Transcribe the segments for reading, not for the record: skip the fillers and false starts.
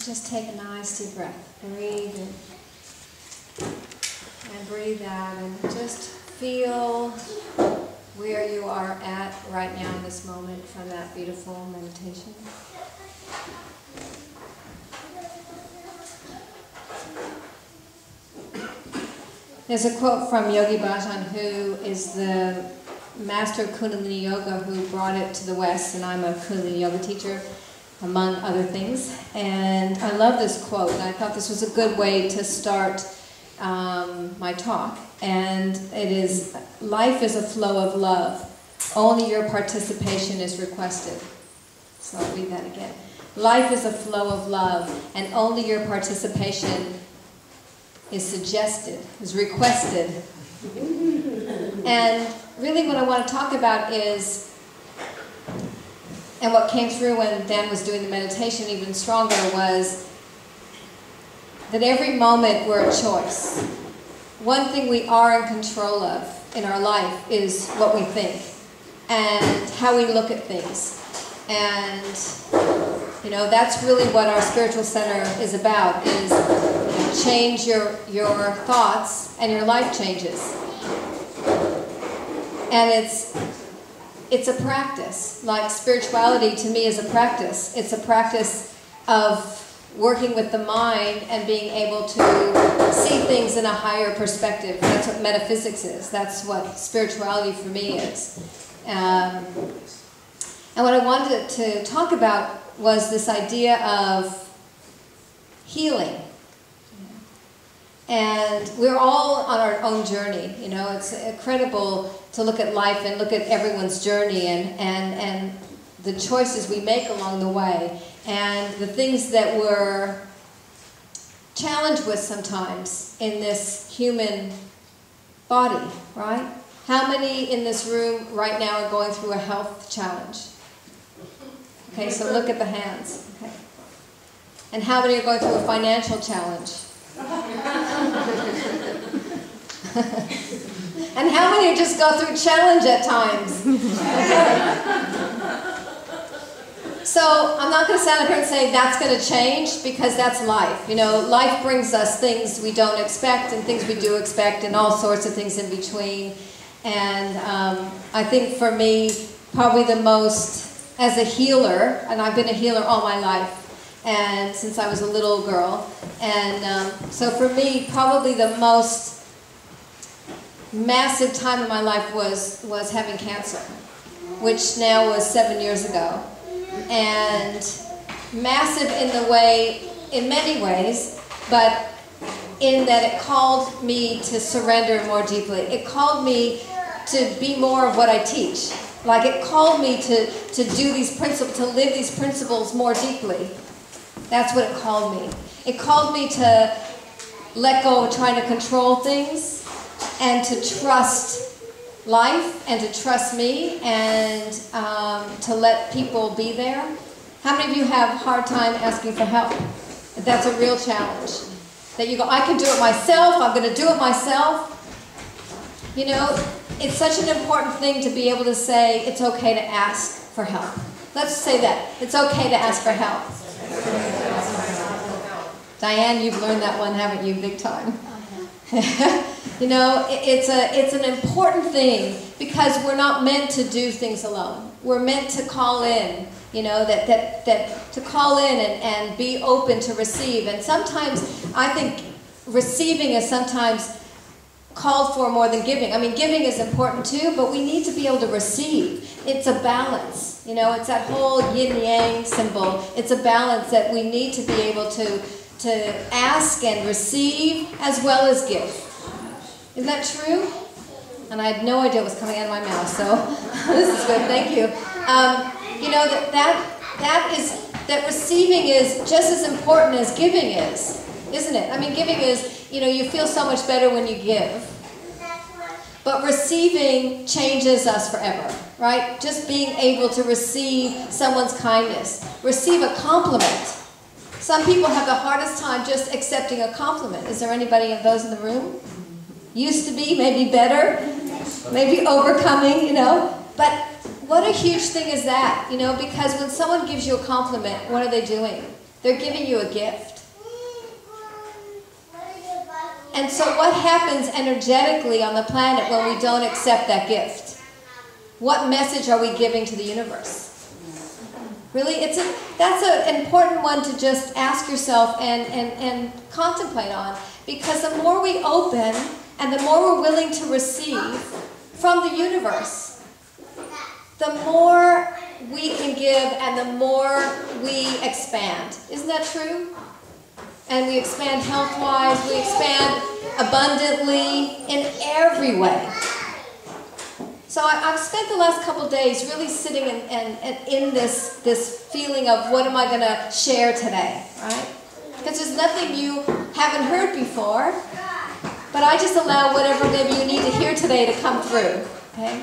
Just take a nice deep breath. Breathe in. And breathe out. And just feel where you are at right now in this moment from that beautiful meditation. There's a quote from Yogi Bhajan, who is the master of Kundalini Yoga, who brought it to the West, and I'm a Kundalini Yoga teacher, among other things. And I love this quote, and I thought this was a good way to start my talk. And it is, life is a flow of love. Only your participation is requested. So I'll read that again. Life is a flow of love, and only your participation is suggested, is requested. And really what I want to talk about is, and what came through when Dan was doing the meditation even stronger, was that every moment we're a choice. One thing we are in control of in our life is what we think and how we look at things. And you know, that's really what our spiritual center is about, is change your thoughts and your life changes. And it's a practice. Like spirituality to me is a practice. It's a practice of working with the mind and being able to see things in a higher perspective. That's what metaphysics is. That's what spirituality for me is. And what I wanted to talk about was this idea of healing. And we're all on our own journey. You know, it's incredible to look at life and look at everyone's journey and the choices we make along the way and the things that we're challenged with sometimes in this human body, right? How many in this room right now are going through a health challenge? Okay, so look at the hands. Okay. And how many are going through a financial challenge? And how many just go through challenge at times? Okay. So I'm not going to stand up here and say that's going to change, because that's life. You know, life brings us things we don't expect and things we do expect and all sorts of things in between. And I think for me, probably the most, as a healer, and I've been a healer all my life, and since I was a little girl, and so for me, probably the most massive time in my life was having cancer, which now was 7 years ago. And massive in many ways, but in that it called me to surrender more deeply. It called me to be more of what I teach. Like, it called me to do these principles, to live these principles more deeply. That's what it called me. It called me to let go of trying to control things and to trust life and to trust me and to let people be there. How many of you have a hard time asking for help? That's a real challenge. That you go, I can do it myself, I'm going to do it myself. You know, it's such an important thing to be able to say it's okay to ask for help. Let's say that. It's okay to ask for help. Diane, you've learned that one, haven't you, big time? You know, it's an important thing, because we're not meant to do things alone. We're meant to call in, you know, to call in and be open to receive. And sometimes I think receiving is sometimes called for more than giving. I mean, giving is important too, but we need to be able to receive. It's a balance, you know, it's that whole yin-yang symbol. It's a balance that we need to be able to ask and receive as well as give. Isn't that true? And I had no idea what was coming out of my mouth, so this is good, thank you. You know, that receiving is just as important as giving is, isn't it? I mean, giving is, you know, you feel so much better when you give. But receiving changes us forever, right? Just being able to receive someone's kindness, receive a compliment. Some people have the hardest time just accepting a compliment. Is there anybody of those in the room? Used to be, maybe better, maybe overcoming, you know. But what a huge thing is that, you know, because when someone gives you a compliment, what are they doing? They're giving you a gift. And so what happens energetically on the planet when we don't accept that gift? What message are we giving to the universe? Really, that's an important one to just ask yourself and contemplate on. Because the more we open and the more we're willing to receive from the universe, the more we can give and the more we expand. Isn't that true? And we expand health-wise, we expand abundantly in every way. So I've spent the last couple days really sitting and in this feeling of what am I going to share today, right? Because there's nothing you haven't heard before, but I just allow whatever maybe you need to hear today to come through, okay?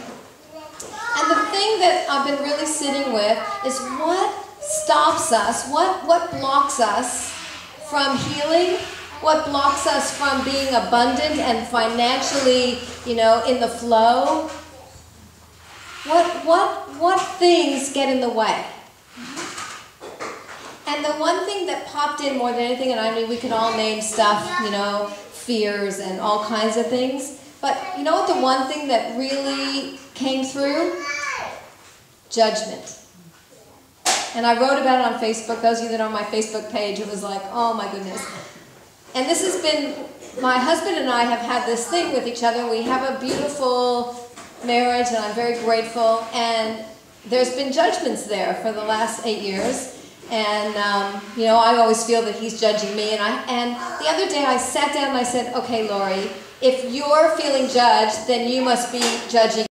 And the thing that I've been really sitting with is what stops us, what blocks us from healing, what blocks us from being abundant and financially, in the flow. What things get in the way? And the one thing that popped in more than anything, and I mean we can all name stuff, fears and all kinds of things, but you know what the one thing that really came through? Judgment. And I wrote about it on Facebook. Those of you that are on my Facebook page, it was like, oh my goodness. And this has been, my husband and I have had this thing with each other. We have a beautiful marriage, and I'm very grateful. And there's been judgments there for the last 8 years. And, I always feel that he's judging me. And the other day I sat down and I said, okay, Laurie, if you're feeling judged, then you must be judging